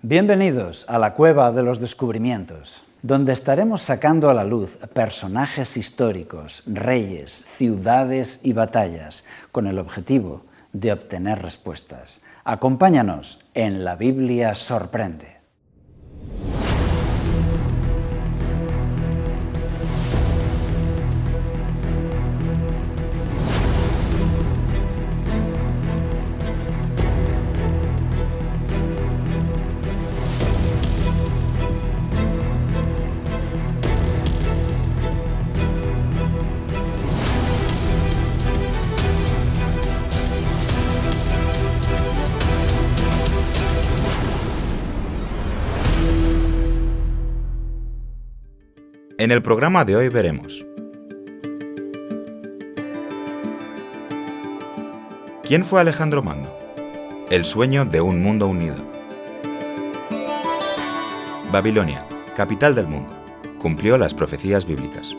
Bienvenidos a la Cueva de los Descubrimientos, donde estaremos sacando a la luz personajes históricos, reyes, ciudades y batallas, con el objetivo de obtener respuestas. Acompáñanos en La Biblia Sorprende. En el programa de hoy veremos: ¿quién fue Alejandro Magno? El sueño de un mundo unido. Babilonia, capital del mundo, cumplió las profecías bíblicas.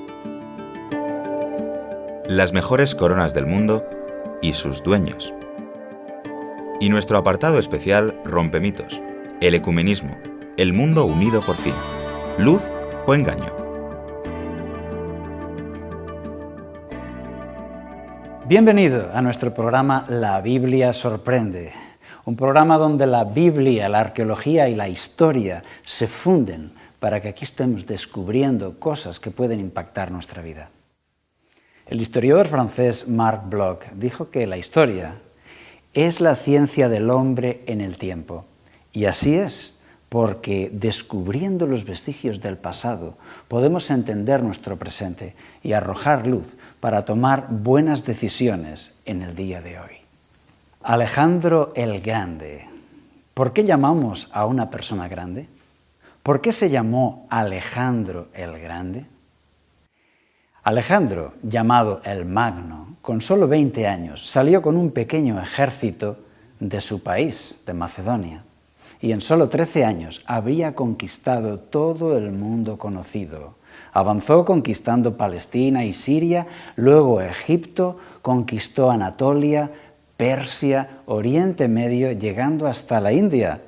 Las mejores coronas del mundo y sus dueños. Y nuestro apartado especial Rompemitos, el ecumenismo, el mundo unido por fin, luz o engaño. Bienvenido a nuestro programa La Biblia Sorprende, un programa donde la Biblia, la arqueología y la historia se funden para que aquí estemos descubriendo cosas que pueden impactar nuestra vida. El historiador francés Marc Bloch dijo que la historia es la ciencia del hombre en el tiempo. Y así es, porque descubriendo los vestigios del pasado podemos entender nuestro presente y arrojar luz para tomar buenas decisiones en el día de hoy. Alejandro el Grande. ¿Por qué llamamos a una persona grande? ¿Por qué se llamó Alejandro el Grande? Alejandro, llamado el Magno, con solo 20 años, salió con un pequeño ejército de su país, de Macedonia. Y en solo 13 años había conquistado todo el mundo conocido. Avanzó conquistando Palestina y Siria, luego Egipto, conquistó Anatolia, Persia, Oriente Medio, llegando hasta la India.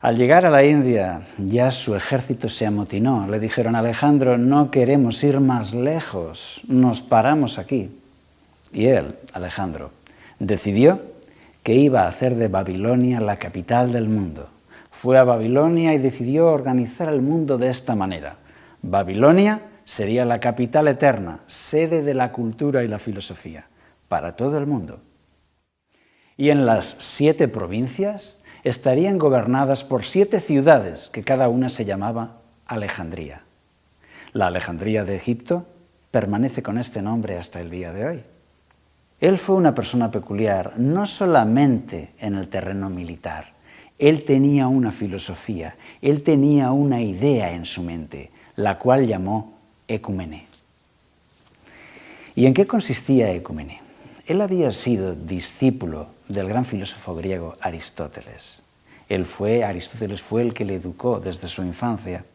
Al llegar a la India, ya su ejército se amotinó. Le dijeron: Alejandro, no queremos ir más lejos, nos paramos aquí. Y él, Alejandro, decidió que iba a hacer de Babilonia la capital del mundo. Fue a Babilonia y decidió organizar el mundo de esta manera. Babilonia sería la capital eterna, sede de la cultura y la filosofía, para todo el mundo. Y en las 7 provincias estarían gobernadas por 7 ciudades, que cada una se llamaba Alejandría. La Alejandría de Egipto permanece con este nombre hasta el día de hoy. Él fue una persona peculiar, no solamente en el terreno militar. Él tenía una filosofía, él tenía una idea en su mente, la cual llamó ecumene. ¿Y en qué consistía ecumene? Él había sido discípulo del gran filósofo griego Aristóteles. Aristóteles fue el que le educó desde su infancia.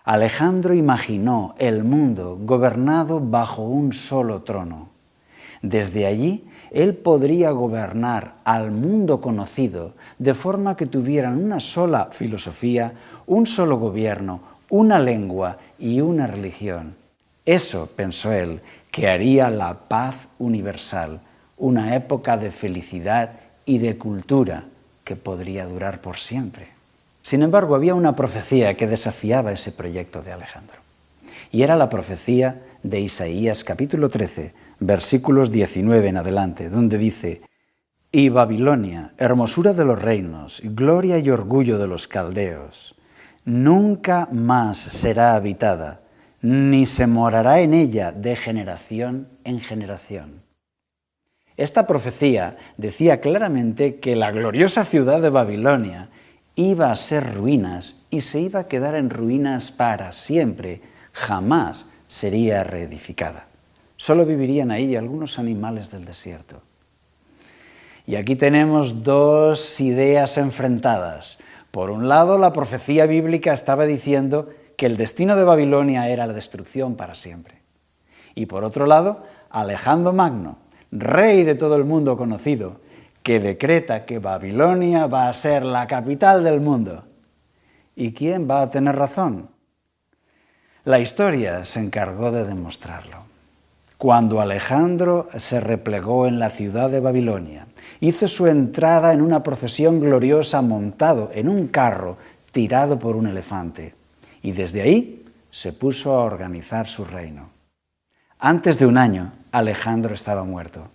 Alejandro imaginó el mundo gobernado bajo un solo trono. Desde allí, él podría gobernar al mundo conocido de forma que tuvieran una sola filosofía, un solo gobierno, una lengua y una religión. Eso, pensó él, que haría la paz universal, una época de felicidad y de cultura que podría durar por siempre. Sin embargo, había una profecía que desafiaba ese proyecto de Alejandro. Y era la profecía de Isaías capítulo 13, versículos 19 en adelante, donde dice: «Y Babilonia, hermosura de los reinos, gloria y orgullo de los caldeos, nunca más será habitada, ni se morará en ella de generación en generación». Esta profecía decía claramente que la gloriosa ciudad de Babilonia iba a ser ruinas y se iba a quedar en ruinas para siempre, jamás sería reedificada. Solo vivirían ahí algunos animales del desierto. Y aquí tenemos 2 ideas enfrentadas. Por un lado, la profecía bíblica estaba diciendo que el destino de Babilonia era la destrucción para siempre. Y por otro lado, Alejandro Magno, rey de todo el mundo conocido, que decreta que Babilonia va a ser la capital del mundo. ¿Y quién va a tener razón? La historia se encargó de demostrarlo. Cuando Alejandro se replegó en la ciudad de Babilonia, hizo su entrada en una procesión gloriosa montado en un carro tirado por un elefante, y desde ahí se puso a organizar su reino. Antes de un año, Alejandro estaba muerto.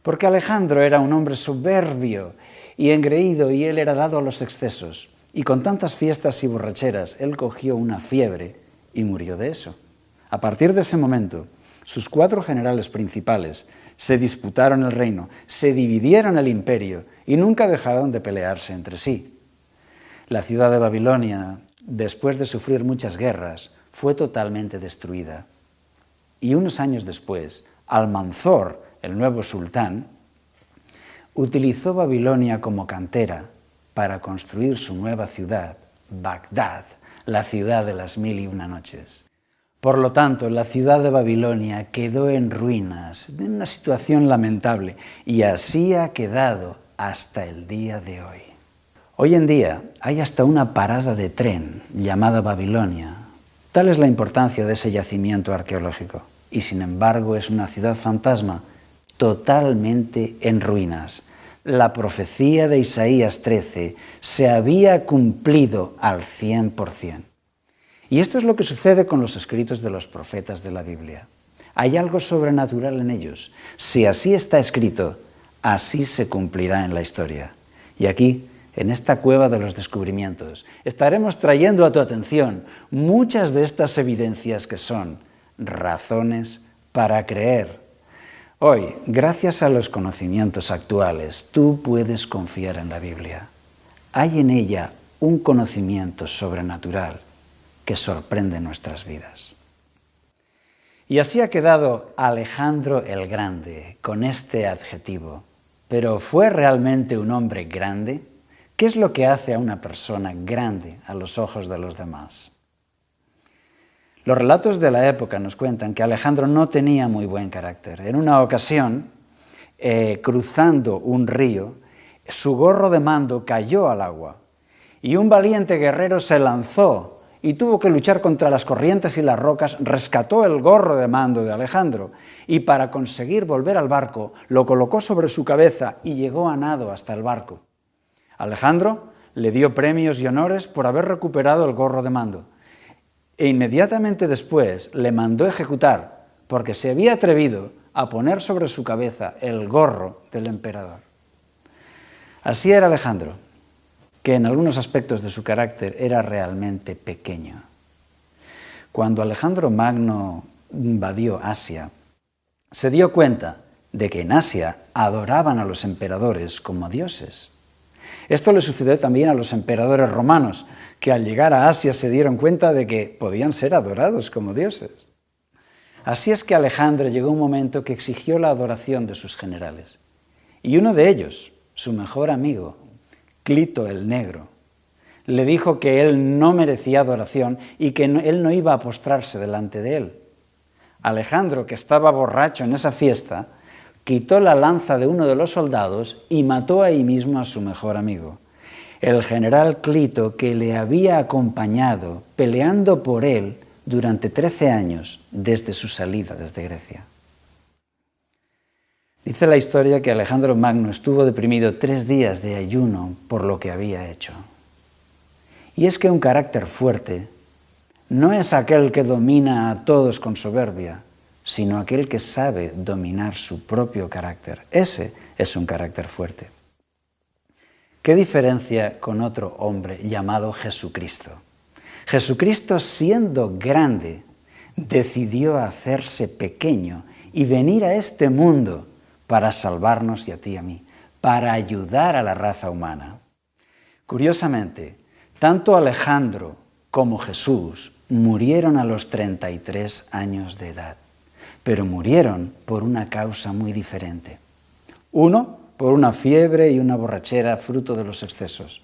Porque Alejandro era un hombre soberbio y engreído, y él era dado a los excesos. Y con tantas fiestas y borracheras, él cogió una fiebre y murió de eso. A partir de ese momento, sus 4 generales principales se disputaron el reino, se dividieron el imperio y nunca dejaron de pelearse entre sí. La ciudad de Babilonia, después de sufrir muchas guerras, fue totalmente destruida. Y unos años después, Almanzor, el nuevo sultán, utilizó Babilonia como cantera para construir su nueva ciudad, Bagdad, la ciudad de las 1001 noches. Por lo tanto, la ciudad de Babilonia quedó en ruinas, en una situación lamentable, y así ha quedado hasta el día de hoy. Hoy en día hay hasta una parada de tren llamada Babilonia. Tal es la importancia de ese yacimiento arqueológico, y sin embargo es una ciudad fantasma totalmente en ruinas. La profecía de Isaías 13 se había cumplido al 100%. Y esto es lo que sucede con los escritos de los profetas de la Biblia. Hay algo sobrenatural en ellos. Si así está escrito, así se cumplirá en la historia. Y aquí, en esta cueva de los descubrimientos, estaremos trayendo a tu atención muchas de estas evidencias que son razones para creer. Hoy, gracias a los conocimientos actuales, tú puedes confiar en la Biblia. Hay en ella un conocimiento sobrenatural que sorprende nuestras vidas. Y así ha quedado Alejandro el Grande con este adjetivo. ¿Pero fue realmente un hombre grande? ¿Qué es lo que hace a una persona grande a los ojos de los demás? Los relatos de la época nos cuentan que Alejandro no tenía muy buen carácter. En una ocasión, cruzando un río, su gorro de mando cayó al agua y un valiente guerrero se lanzó y tuvo que luchar contra las corrientes y las rocas, rescató el gorro de mando de Alejandro y para conseguir volver al barco lo colocó sobre su cabeza y llegó a nado hasta el barco. Alejandro le dio premios y honores por haber recuperado el gorro de mando e inmediatamente después le mandó ejecutar porque se había atrevido a poner sobre su cabeza el gorro del emperador. Así era Alejandro, que en algunos aspectos de su carácter era realmente pequeño. Cuando Alejandro Magno invadió Asia, se dio cuenta de que en Asia adoraban a los emperadores como dioses. Esto le sucedió también a los emperadores romanos, que al llegar a Asia se dieron cuenta de que podían ser adorados como dioses. Así es que Alejandro llegó un momento que exigió la adoración de sus generales. Y uno de ellos, su mejor amigo, Clito el Negro, le dijo que él no merecía adoración y que él no iba a postrarse delante de él. Alejandro, que estaba borracho en esa fiesta, quitó la lanza de uno de los soldados y mató ahí mismo a su mejor amigo. El general Clito, que le había acompañado peleando por él durante 13 años desde su salida desde Grecia. Dice la historia que Alejandro Magno estuvo deprimido 3 días de ayuno por lo que había hecho. Y es que un carácter fuerte no es aquel que domina a todos con soberbia, sino aquel que sabe dominar su propio carácter. Ese es un carácter fuerte. ¿Qué diferencia con otro hombre llamado Jesucristo? Jesucristo, siendo grande, decidió hacerse pequeño y venir a este mundo para salvarnos y a ti y a mí, para ayudar a la raza humana. Curiosamente, tanto Alejandro como Jesús murieron a los 33 años de edad, pero murieron por una causa muy diferente. Uno, por una fiebre y una borrachera fruto de los excesos.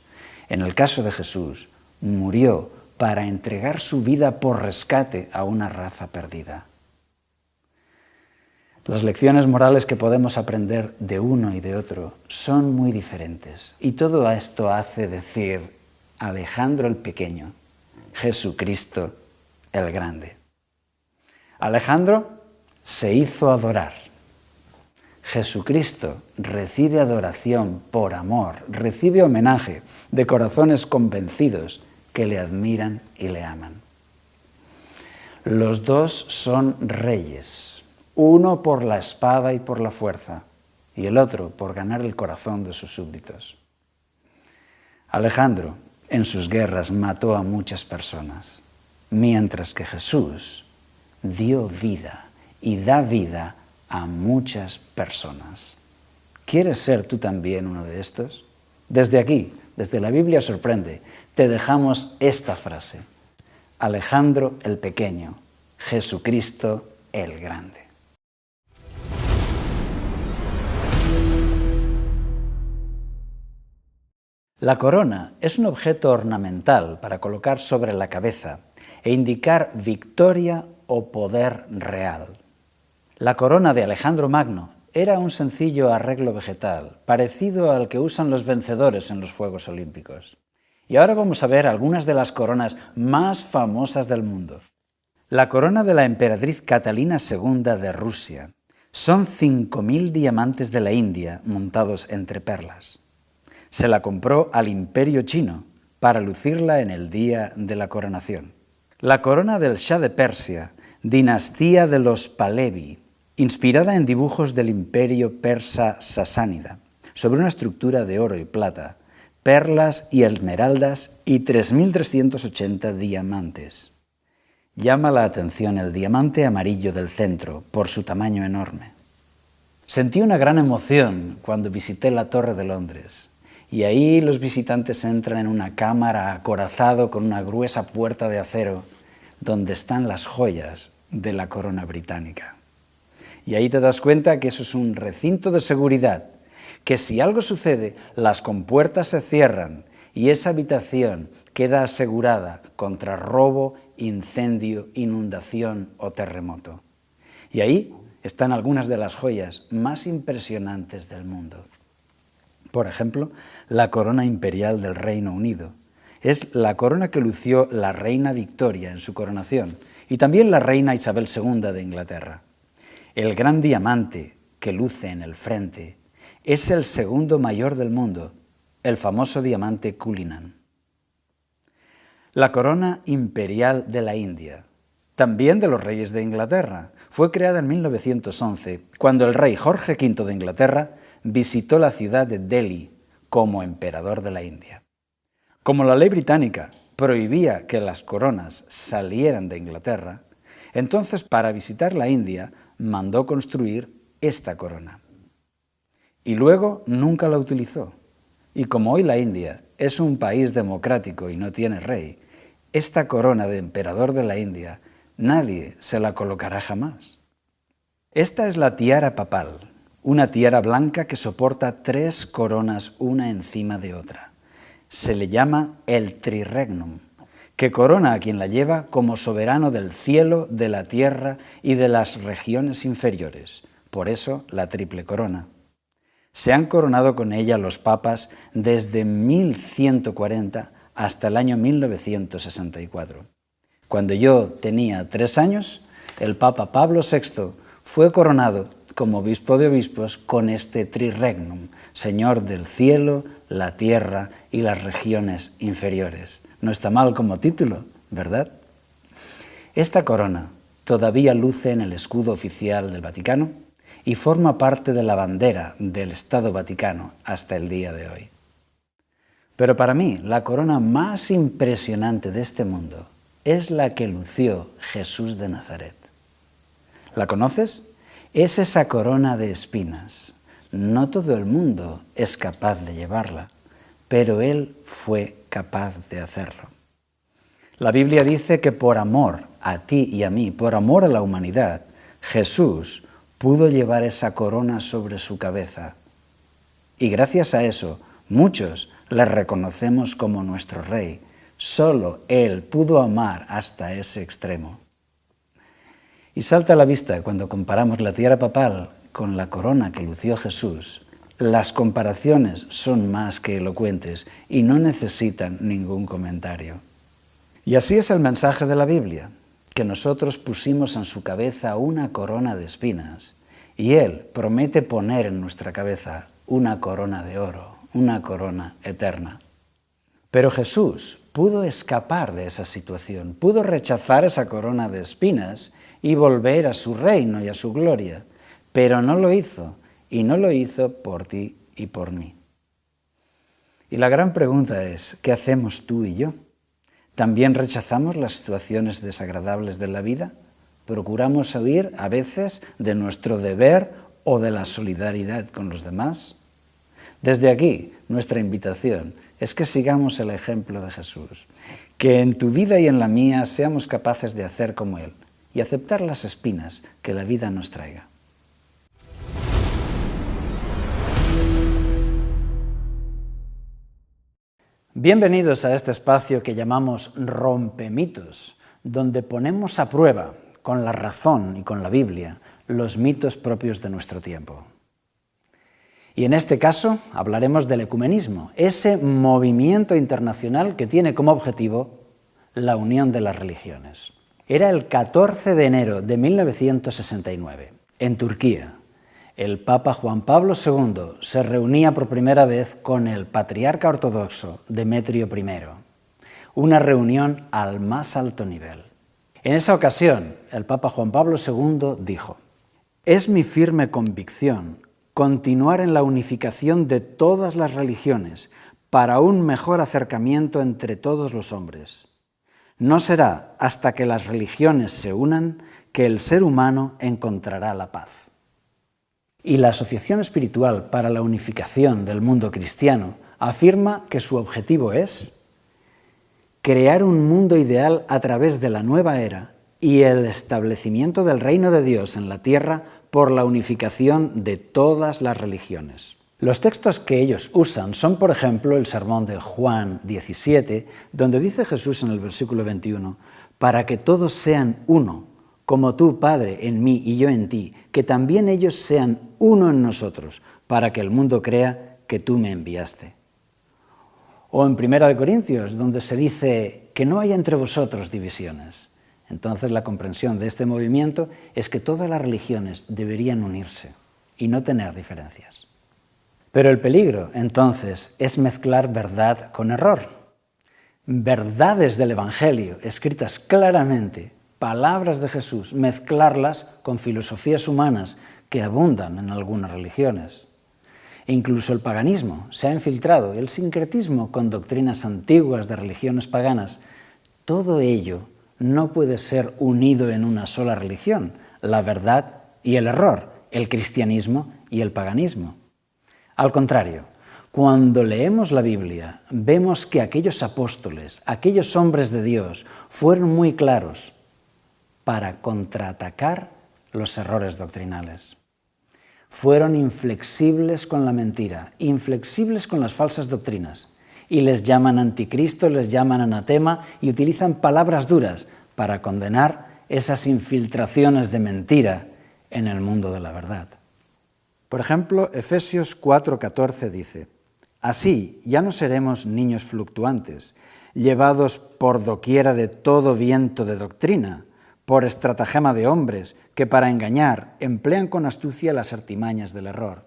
En el caso de Jesús, murió para entregar su vida por rescate a una raza perdida. Las lecciones morales que podemos aprender de uno y de otro son muy diferentes. Y todo esto hace decir Alejandro el Pequeño, Jesucristo el Grande. Alejandro se hizo adorar. Jesucristo recibe adoración por amor, recibe homenaje de corazones convencidos que le admiran y le aman. Los dos son reyes, uno por la espada y por la fuerza, y el otro por ganar el corazón de sus súbditos. Alejandro, en sus guerras, mató a muchas personas, mientras que Jesús dio vida y da vida a muchas personas. ¿Quieres ser tú también uno de estos? Desde aquí, desde la Biblia Sorprende, te dejamos esta frase: Alejandro el Pequeño, Jesucristo el Grande. La corona es un objeto ornamental para colocar sobre la cabeza e indicar victoria o poder real. La corona de Alejandro Magno era un sencillo arreglo vegetal, parecido al que usan los vencedores en los Juegos Olímpicos. Y ahora vamos a ver algunas de las coronas más famosas del mundo. La corona de la emperatriz Catalina II de Rusia. Son 5.000 diamantes de la India montados entre perlas. Se la compró al Imperio Chino para lucirla en el día de la coronación. La corona del Shah de Persia, dinastía de los Pahlavi, inspirada en dibujos del imperio persa sasánida, sobre una estructura de oro y plata, perlas y esmeraldas y 3.380 diamantes. Llama la atención el diamante amarillo del centro por su tamaño enorme. Sentí una gran emoción cuando visité la Torre de Londres. Y ahí los visitantes entran en una cámara acorazado con una gruesa puerta de acero donde están las joyas de la corona británica. Y ahí te das cuenta que eso es un recinto de seguridad, que si algo sucede, las compuertas se cierran y esa habitación queda asegurada contra robo, incendio, inundación o terremoto. Y ahí están algunas de las joyas más impresionantes del mundo. Por ejemplo, la corona imperial del Reino Unido. Es la corona que lució la reina Victoria en su coronación y también la reina Isabel II de Inglaterra. El gran diamante que luce en el frente es el segundo mayor del mundo, el famoso diamante Cullinan. La corona imperial de la India, también de los reyes de Inglaterra, fue creada en 1911, cuando el rey Jorge V de Inglaterra visitó la ciudad de Delhi como emperador de la India. Como la ley británica prohibía que las coronas salieran de Inglaterra, entonces para visitar la India mandó construir esta corona. Y luego nunca la utilizó. Y como hoy la India es un país democrático y no tiene rey, esta corona de emperador de la India nadie se la colocará jamás. Esta es la tiara papal, una tiara blanca que soporta 3 coronas una encima de otra. Se le llama el triregnum, que corona a quien la lleva como soberano del cielo, de la tierra y de las regiones inferiores. Por eso la triple corona. Se han coronado con ella los papas desde 1140 hasta el año 1964. Cuando yo tenía 3 años, el Papa Pablo VI fue coronado como obispo de obispos con este triregnum, Señor del cielo, la tierra y las regiones inferiores. No está mal como título, ¿verdad? Esta corona todavía luce en el escudo oficial del Vaticano y forma parte de la bandera del Estado Vaticano hasta el día de hoy. Pero para mí, la corona más impresionante de este mundo es la que lució Jesús de Nazaret. ¿La conoces? Es esa corona de espinas. No todo el mundo es capaz de llevarla, pero Él fue capaz de hacerlo. La Biblia dice que por amor a ti y a mí, por amor a la humanidad, Jesús pudo llevar esa corona sobre su cabeza. Y gracias a eso, muchos le reconocemos como nuestro Rey. Solo Él pudo amar hasta ese extremo. Y salta a la vista cuando comparamos la tiara papal con la corona que lució Jesús. Las comparaciones son más que elocuentes y no necesitan ningún comentario. Y así es el mensaje de la Biblia, que nosotros pusimos en su cabeza una corona de espinas y Él promete poner en nuestra cabeza una corona de oro, una corona eterna. Pero Jesús pudo escapar de esa situación, pudo rechazar esa corona de espinas y volver a su reino y a su gloria, pero no lo hizo, y no lo hizo por ti y por mí. Y la gran pregunta es, ¿qué hacemos tú y yo? ¿También rechazamos las situaciones desagradables de la vida? ¿Procuramos huir a veces de nuestro deber o de la solidaridad con los demás? Desde aquí, nuestra invitación es que sigamos el ejemplo de Jesús, que en tu vida y en la mía seamos capaces de hacer como Él y aceptar las espinas que la vida nos traiga. Bienvenidos a este espacio que llamamos Rompemitos, donde ponemos a prueba, con la razón y con la Biblia, los mitos propios de nuestro tiempo. Y en este caso hablaremos del ecumenismo, ese movimiento internacional que tiene como objetivo la unión de las religiones. Era el 14 de enero de 1969, en Turquía. El Papa Juan Pablo II se reunía por primera vez con el patriarca ortodoxo Demetrio I, una reunión al más alto nivel. En esa ocasión, el Papa Juan Pablo II dijo: «Es mi firme convicción continuar en la unificación de todas las religiones para un mejor acercamiento entre todos los hombres. No será hasta que las religiones se unan que el ser humano encontrará la paz». Y la Asociación Espiritual para la Unificación del Mundo Cristiano afirma que su objetivo es crear un mundo ideal a través de la nueva era y el establecimiento del reino de Dios en la tierra por la unificación de todas las religiones. Los textos que ellos usan son, por ejemplo, el sermón de Juan 17, donde dice Jesús en el versículo 21, «Para que todos sean uno, como tú, Padre, en mí y yo en ti, que también ellos sean uno en nosotros, para que el mundo crea que tú me enviaste». O en 1 Corintios, donde se dice que no haya entre vosotros divisiones. Entonces la comprensión de este movimiento es que todas las religiones deberían unirse y no tener diferencias. Pero el peligro, entonces, es mezclar verdad con error. Verdades del Evangelio, escritas claramente, palabras de Jesús, mezclarlas con filosofías humanas que abundan en algunas religiones. E incluso el paganismo se ha infiltrado, el sincretismo con doctrinas antiguas de religiones paganas. Todo ello no puede ser unido en una sola religión, la verdad y el error, el cristianismo y el paganismo. Al contrario, cuando leemos la Biblia, vemos que aquellos apóstoles, aquellos hombres de Dios, fueron muy claros para contraatacar los errores doctrinales. Fueron inflexibles con la mentira, inflexibles con las falsas doctrinas, y les llaman anticristo, les llaman anatema y utilizan palabras duras para condenar esas infiltraciones de mentira en el mundo de la verdad. Por ejemplo, Efesios 4:14 dice: «Así ya no seremos niños fluctuantes, llevados por doquiera de todo viento de doctrina, por estratagema de hombres que para engañar emplean con astucia las artimañas del error».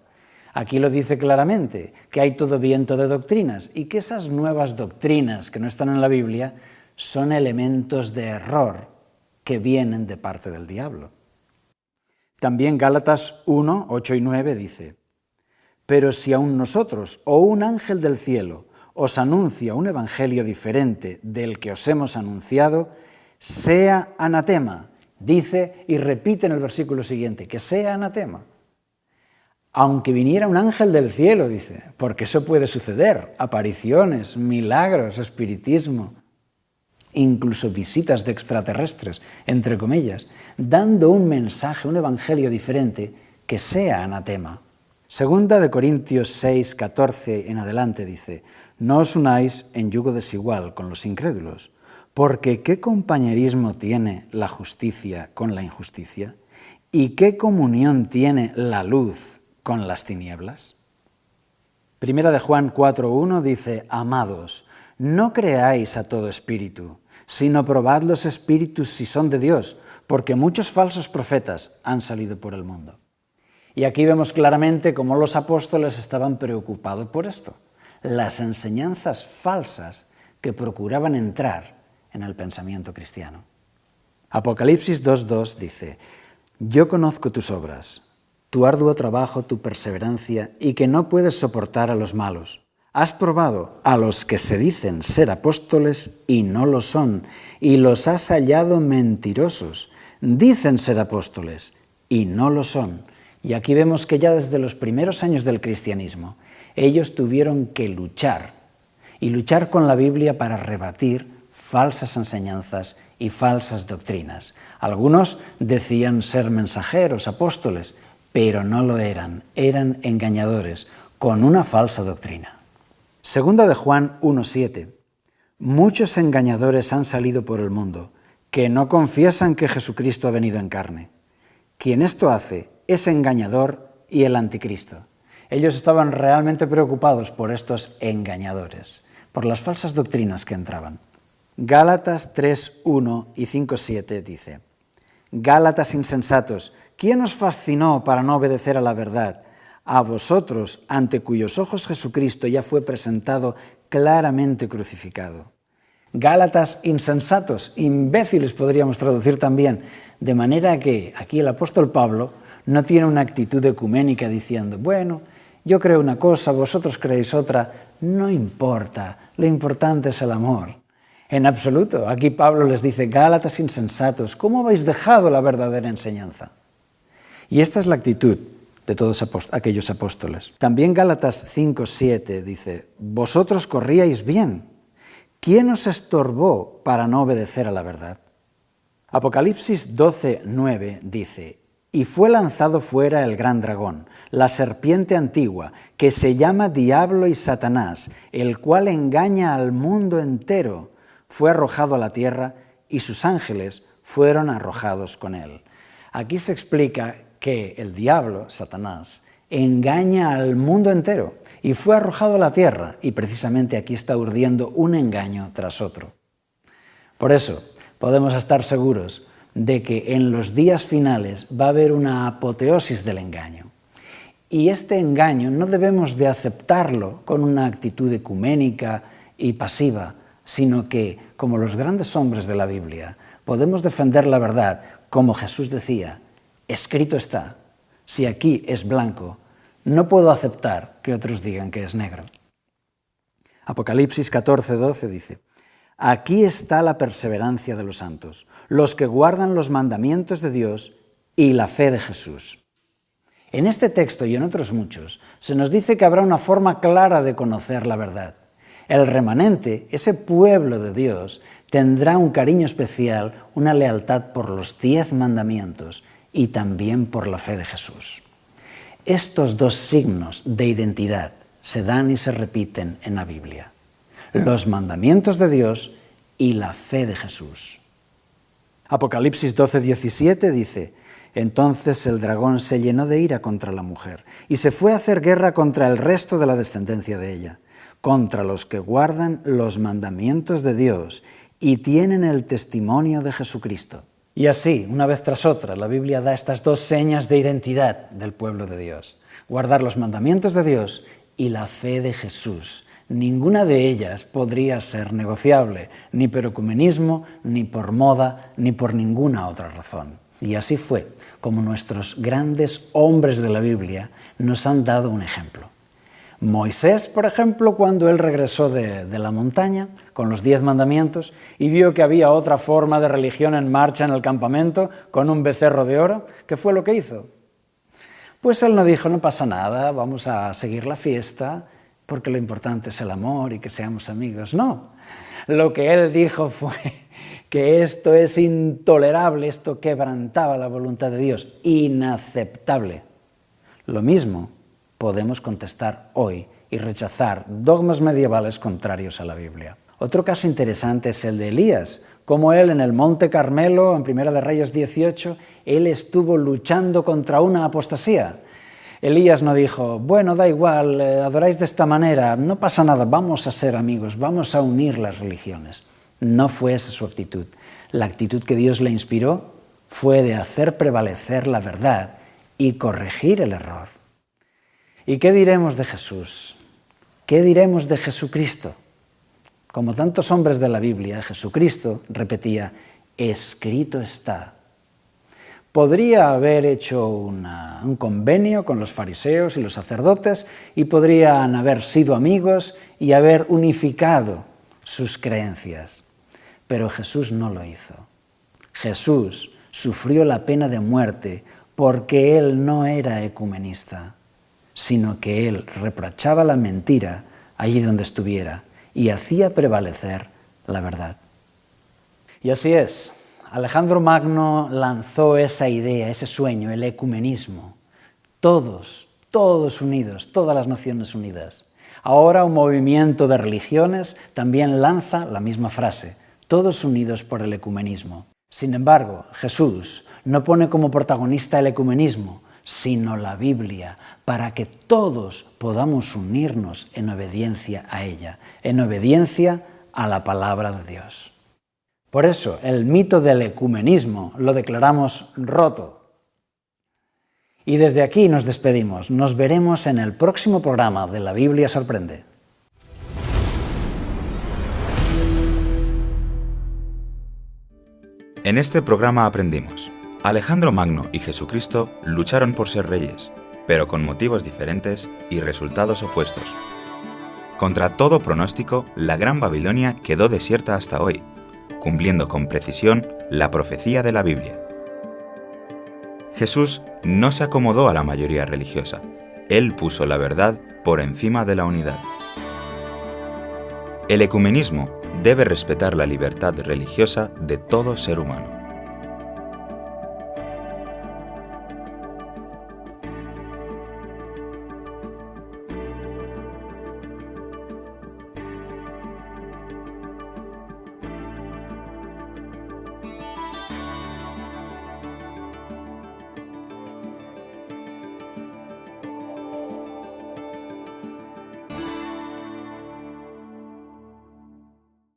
Aquí lo dice claramente, que hay todo viento de doctrinas y que esas nuevas doctrinas que no están en la Biblia son elementos de error que vienen de parte del diablo. También Gálatas 1, 8 y 9 dice: «Pero si aun nosotros o un ángel del cielo os anuncia un evangelio diferente del que os hemos anunciado, sea anatema». Dice y repite en el versículo siguiente, que sea anatema. Aunque viniera un ángel del cielo, dice, porque eso puede suceder, apariciones, milagros, espiritismo, incluso visitas de extraterrestres, entre comillas, dando un mensaje, un evangelio diferente, que sea anatema. Segunda de Corintios 6, 14 en adelante dice: «No os unáis en yugo desigual con los incrédulos, Porque ¿qué compañerismo tiene la justicia con la injusticia? ¿Y qué comunión tiene la luz con las tinieblas? Primera de Juan 4:1 dice: Amados, no creáis a todo espíritu, sino probad los espíritus si son de Dios, porque muchos falsos profetas han salido por el mundo. Y aquí vemos claramente cómo los apóstoles estaban preocupados por esto, las enseñanzas falsas que procuraban entrar en el pensamiento cristiano. Apocalipsis 2:2 dice: Yo conozco tus obras, tu arduo trabajo, tu perseverancia, y que no puedes soportar a los malos. Has probado a los que se dicen ser apóstoles y no lo son, y los has hallado mentirosos. Dicen ser apóstoles y no lo son. Y aquí vemos que ya desde los primeros años del cristianismo, ellos tuvieron que luchar con la Biblia para rebatir falsas enseñanzas y falsas doctrinas. Algunos decían ser mensajeros, apóstoles, pero no lo eran engañadores, con una falsa doctrina. Segunda de Juan 1:7. Muchos engañadores han salido por el mundo, que no confiesan que Jesucristo ha venido en carne. Quien esto hace es engañador y el anticristo. Ellos estaban realmente preocupados por estos engañadores, por las falsas doctrinas que entraban. Gálatas 3:1 y 5:7 dice: Gálatas insensatos, ¿quién os fascinó para no obedecer a la verdad? A vosotros, ante cuyos ojos Jesucristo ya fue presentado claramente crucificado. Gálatas insensatos, imbéciles podríamos traducir también, de manera que aquí el apóstol Pablo no tiene una actitud ecuménica diciendo: bueno, yo creo una cosa, vosotros creéis otra, no importa, lo importante es el amor. En absoluto, aquí Pablo les dice: Gálatas insensatos, ¿cómo habéis dejado la verdadera enseñanza? Y esta es la actitud de todos aquellos apóstoles. También Gálatas 5:7 dice: Vosotros corríais bien. ¿Quién os estorbó para no obedecer a la verdad? Apocalipsis 12:9 dice: Y fue lanzado fuera el gran dragón, la serpiente antigua, que se llama Diablo y Satanás, el cual engaña al mundo entero. Fue arrojado a la tierra y sus ángeles fueron arrojados con él. Aquí se explica que el diablo, Satanás, engaña al mundo entero y fue arrojado a la tierra, y precisamente aquí está urdiendo un engaño tras otro. Por eso podemos estar seguros de que en los días finales va a haber una apoteosis del engaño. Y este engaño no debemos de aceptarlo con una actitud ecuménica y pasiva, sino que, como los grandes hombres de la Biblia, podemos defender la verdad, como Jesús decía: escrito está, si aquí es blanco, no puedo aceptar que otros digan que es negro. Apocalipsis 14:12 dice: Aquí está la perseverancia de los santos, los que guardan los mandamientos de Dios y la fe de Jesús. En este texto y en otros muchos, se nos dice que habrá una forma clara de conocer la verdad. El remanente, ese pueblo de Dios, tendrá un cariño especial, una lealtad por los 10 mandamientos y también por la fe de Jesús. Estos dos signos de identidad se dan y se repiten en la Biblia: los mandamientos de Dios y la fe de Jesús. Apocalipsis 12:17 dice: Entonces el dragón se llenó de ira contra la mujer y se fue a hacer guerra contra el resto de la descendencia de ella, contra los que guardan los mandamientos de Dios y tienen el testimonio de Jesucristo. Y así, una vez tras otra, la Biblia da estas dos señas de identidad del pueblo de Dios: guardar los mandamientos de Dios y la fe de Jesús. Ninguna de ellas podría ser negociable, ni por ecumenismo, ni por moda, ni por ninguna otra razón. Y así fue como nuestros grandes hombres de la Biblia nos han dado un ejemplo. Moisés, por ejemplo, cuando él regresó de la montaña con los 10 mandamientos y vio que había otra forma de religión en marcha en el campamento con un becerro de oro, ¿qué fue lo que hizo? Pues él no dijo: no pasa nada, vamos a seguir la fiesta porque lo importante es el amor y que seamos amigos. No, lo que él dijo fue que esto es intolerable, esto quebrantaba la voluntad de Dios, inaceptable. Lo mismo podemos contestar hoy y rechazar dogmas medievales contrarios a la Biblia. Otro caso interesante es el de Elías, como él en el Monte Carmelo, en Primera de Reyes 18, él estuvo luchando contra una apostasía. Elías no dijo, bueno, da igual, adoráis de esta manera, no pasa nada, vamos a ser amigos, vamos a unir las religiones. No fue esa su actitud. La actitud que Dios le inspiró fue de hacer prevalecer la verdad y corregir el error. ¿Y qué diremos de Jesús? ¿Qué diremos de Jesucristo? Como tantos hombres de la Biblia, Jesucristo repetía, escrito está. Podría haber hecho un convenio con los fariseos y los sacerdotes y podrían haber sido amigos y haber unificado sus creencias. Pero Jesús no lo hizo. Jesús sufrió la pena de muerte porque él no era ecumenista, sino que él reprochaba la mentira allí donde estuviera y hacía prevalecer la verdad. Y así es. Alejandro Magno lanzó esa idea, ese sueño, el ecumenismo. Todos unidos, todas las naciones unidas. Ahora un movimiento de religiones también lanza la misma frase, todos unidos por el ecumenismo. Sin embargo, Jesús no pone como protagonista el ecumenismo, sino la Biblia, para que todos podamos unirnos en obediencia a ella, en obediencia a la palabra de Dios. Por eso, el mito del ecumenismo lo declaramos roto. Y desde aquí nos despedimos. Nos veremos en el próximo programa de La Biblia Sorprende. En este programa aprendimos: Alejandro Magno y Jesucristo lucharon por ser reyes, pero con motivos diferentes y resultados opuestos. Contra todo pronóstico, la Gran Babilonia quedó desierta hasta hoy, cumpliendo con precisión la profecía de la Biblia. Jesús no se acomodó a la mayoría religiosa. Él puso la verdad por encima de la unidad. El ecumenismo debe respetar la libertad religiosa de todo ser humano.